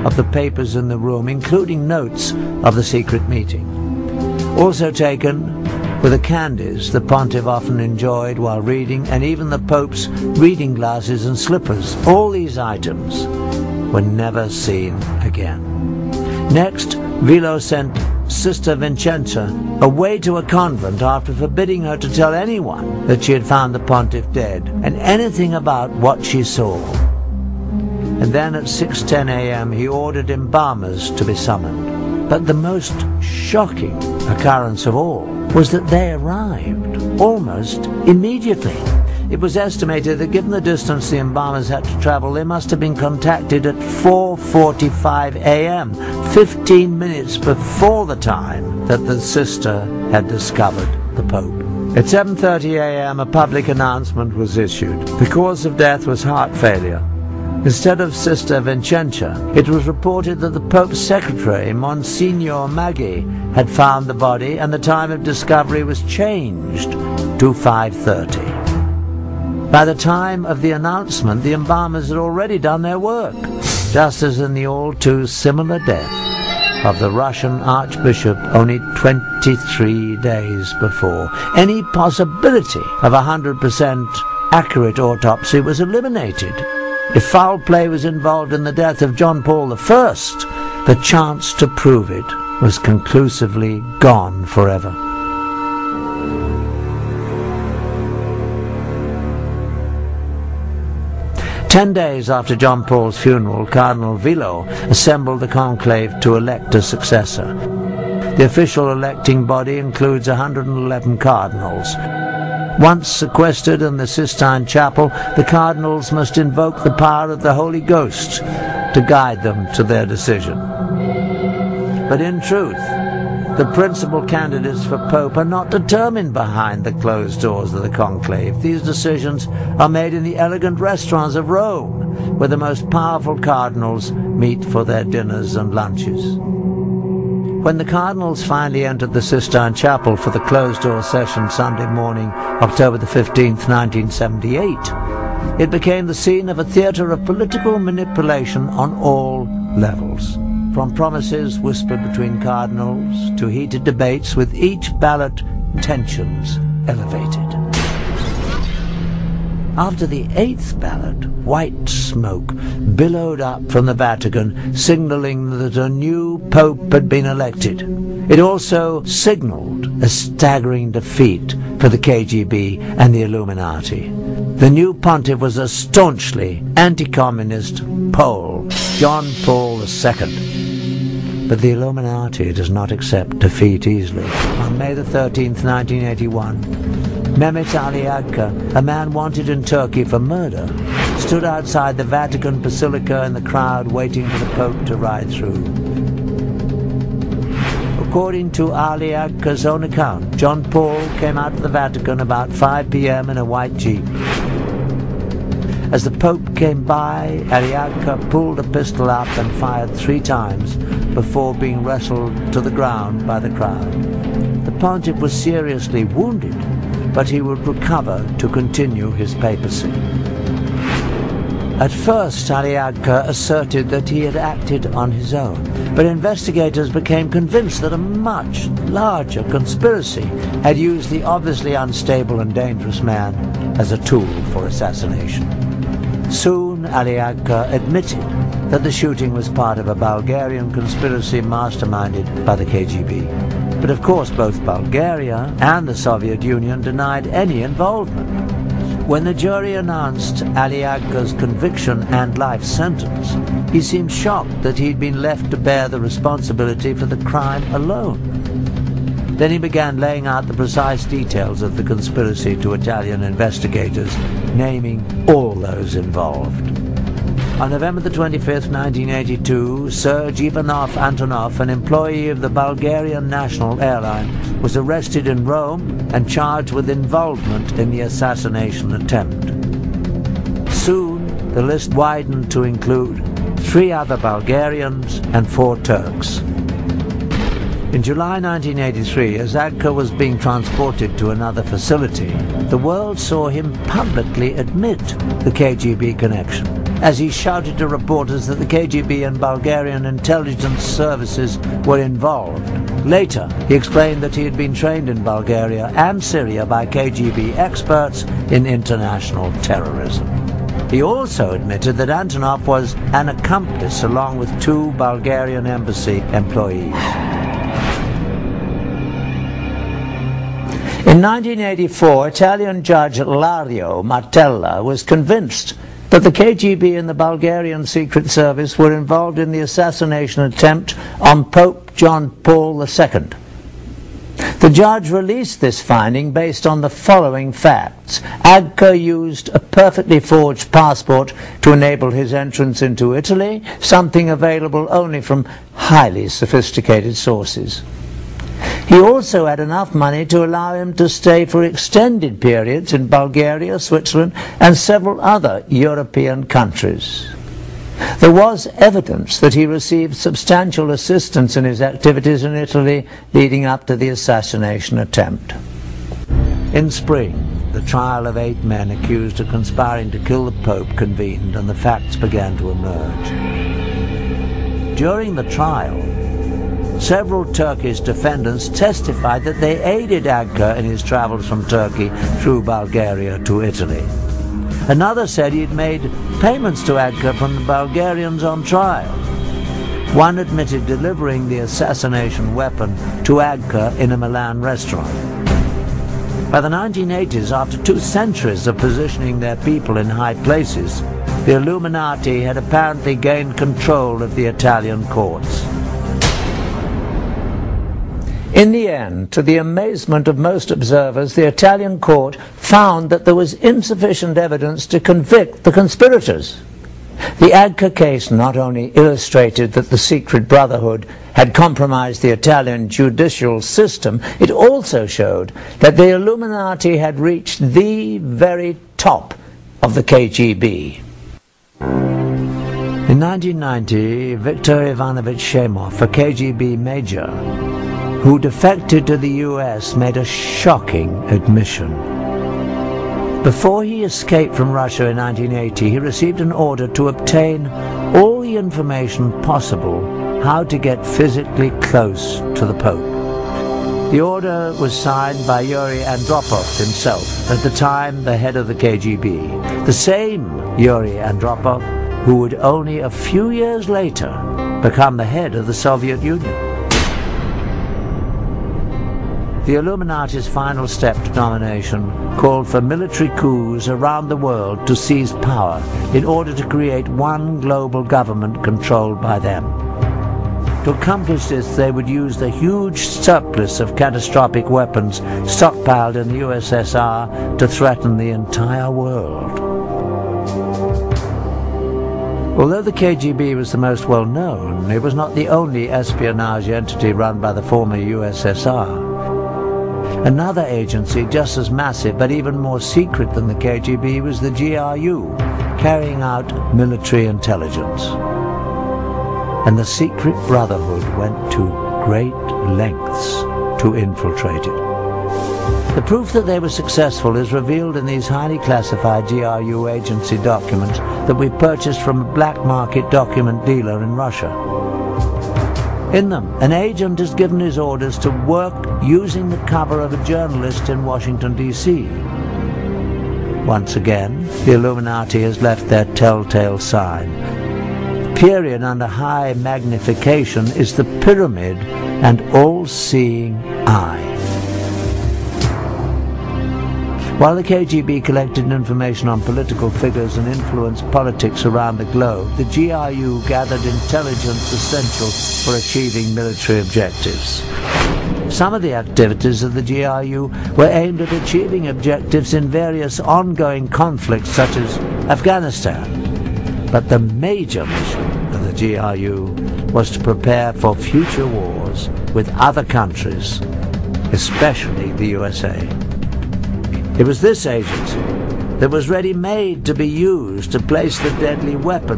of the papers in the room, including notes of the secret meeting. Also taken were the candies the pontiff often enjoyed while reading, and even the Pope's reading glasses and slippers. All these items were never seen again. Next, Vilo sent Sister Vincenza away to a convent after forbidding her to tell anyone that she had found the pontiff dead and anything about what she saw. And then at 6:10 a.m. he ordered embalmers to be summoned. But the most shocking occurrence of all was that they arrived almost immediately. It was estimated that given the distance the embalmers had to travel, they must have been contacted at 4:45 a.m., 15 minutes before the time that the sister had discovered the Pope. At 7:30 a.m. a public announcement was issued. The cause of death was heart failure. Instead of Sister Vincenza, it was reported that the Pope's secretary, Monsignor Maggi, had found the body, and the time of discovery was changed to 5:30. By the time of the announcement, the embalmers had already done their work, just as in the all-too-similar death of the Russian Archbishop only 23 days before. Any possibility of 100% accurate autopsy was eliminated. If foul play was involved in the death of John Paul I, the chance to prove it was conclusively gone forever. Ten days after John Paul's funeral, Cardinal Vilo assembled the conclave to elect a successor. The official electing body includes 111 cardinals. Once sequestered in the Sistine Chapel, the cardinals must invoke the power of the Holy Ghost to guide them to their decision. But in truth, the principal candidates for Pope are not determined behind the closed doors of the conclave. These decisions are made in the elegant restaurants of Rome, where the most powerful cardinals meet for their dinners and lunches. When the cardinals finally entered the Sistine Chapel for the closed-door session Sunday morning, October the 15th, 1978, it became the scene of a theatre of political manipulation on all levels. From promises whispered between cardinals to heated debates, with each ballot tensions elevated. After the 8th ballot, white smoke billowed up from the Vatican, signaling that a new pope had been elected. It also signaled a staggering defeat for the KGB and the Illuminati. The new pontiff was a staunchly anti-communist Pole, John Paul II. But the Illuminati does not accept defeat easily. On May the 13th, 1981, Mehmet Ali Agca, a man wanted in Turkey for murder, stood outside the Vatican Basilica in the crowd waiting for the Pope to ride through. According to Ali Agca's own account, John Paul came out of the Vatican about 5 p.m. in a white Jeep. As the Pope came by, Ali Agca pulled a pistol up and fired 3 times before being wrestled to the ground by the crowd. The pontiff was seriously wounded, but he would recover to continue his papacy. At first, Ali Agca asserted that he had acted on his own, but investigators became convinced that a much larger conspiracy had used the obviously unstable and dangerous man as a tool for assassination. Soon, Ali Agca admitted that the shooting was part of a Bulgarian conspiracy masterminded by the KGB. But of course, both Bulgaria and the Soviet Union denied any involvement. When the jury announced Ali Agca's conviction and life sentence, he seemed shocked that he'd been left to bear the responsibility for the crime alone. Then he began laying out the precise details of the conspiracy to Italian investigators, naming all those involved. On November the 25th, 1982, Serge Ivanov Antonov, an employee of the Bulgarian National Airline, was arrested in Rome and charged with involvement in the assassination attempt. Soon, the list widened to include 3 other Bulgarians and 4 Turks. In July 1983, as Agca was being transported to another facility, the world saw him publicly admit the KGB connection as he shouted to reporters that the KGB and Bulgarian intelligence services were involved. Later, he explained that he had been trained in Bulgaria and Syria by KGB experts in international terrorism. He also admitted that Antonov was an accomplice along with 2 Bulgarian embassy employees. In 1984, Italian judge Lario Martella was convinced that the KGB and the Bulgarian Secret Service were involved in the assassination attempt on Pope John Paul II. The judge released this finding based on the following facts. Agca used a perfectly forged passport to enable his entrance into Italy, something available only from highly sophisticated sources. He also had enough money to allow him to stay for extended periods in Bulgaria, Switzerland, and several other European countries. There was evidence that he received substantial assistance in his activities in Italy leading up to the assassination attempt. In spring, the trial of 8 men accused of conspiring to kill the Pope convened, and the facts began to emerge. During the trial, several Turkish defendants testified that they aided Agca in his travels from Turkey through Bulgaria to Italy. Another said he had made payments to Agca from the Bulgarians on trial. One admitted delivering the assassination weapon to Agca in a Milan restaurant. By the 1980s, after 2 centuries of positioning their people in high places, the Illuminati had apparently gained control of the Italian courts. In the end, to the amazement of most observers, the Italian court found that there was insufficient evidence to convict the conspirators. The Agca case not only illustrated that the secret brotherhood had compromised the Italian judicial system, it also showed that the Illuminati had reached the very top of the KGB. In 1990, Viktor Ivanovich Shemov, a KGB major, who defected to the US, made a shocking admission. Before he escaped from Russia in 1980, he received an order to obtain all the information possible how to get physically close to the Pope. The order was signed by Yuri Andropov himself, at the time the head of the KGB, the same Yuri Andropov who would only a few years later become the head of the Soviet Union. The Illuminati's final step to domination called for military coups around the world to seize power in order to create one global government controlled by them. To accomplish this, they would use the huge surplus of catastrophic weapons stockpiled in the USSR to threaten the entire world. Although the KGB was the most well-known, it was not the only espionage entity run by the former USSR. Another agency just as massive but even more secret than the KGB was the GRU, carrying out military intelligence. And the secret brotherhood went to great lengths to infiltrate it. The proof that they were successful is revealed in these highly classified GRU agency documents that we purchased from a black market document dealer in Russia. In them, an agent is given his orders to work using the cover of a journalist in Washington, D.C. Once again, the Illuminati has left their telltale sign. The period under high magnification is the pyramid and all-seeing eye. While the KGB collected information on political figures and influenced politics around the globe, the GRU gathered intelligence essential for achieving military objectives. Some of the activities of the GRU were aimed at achieving objectives in various ongoing conflicts such as Afghanistan. But the major mission of the GRU was to prepare for future wars with other countries, especially the USA. It was this agency that was ready-made to be used to place the deadly weapon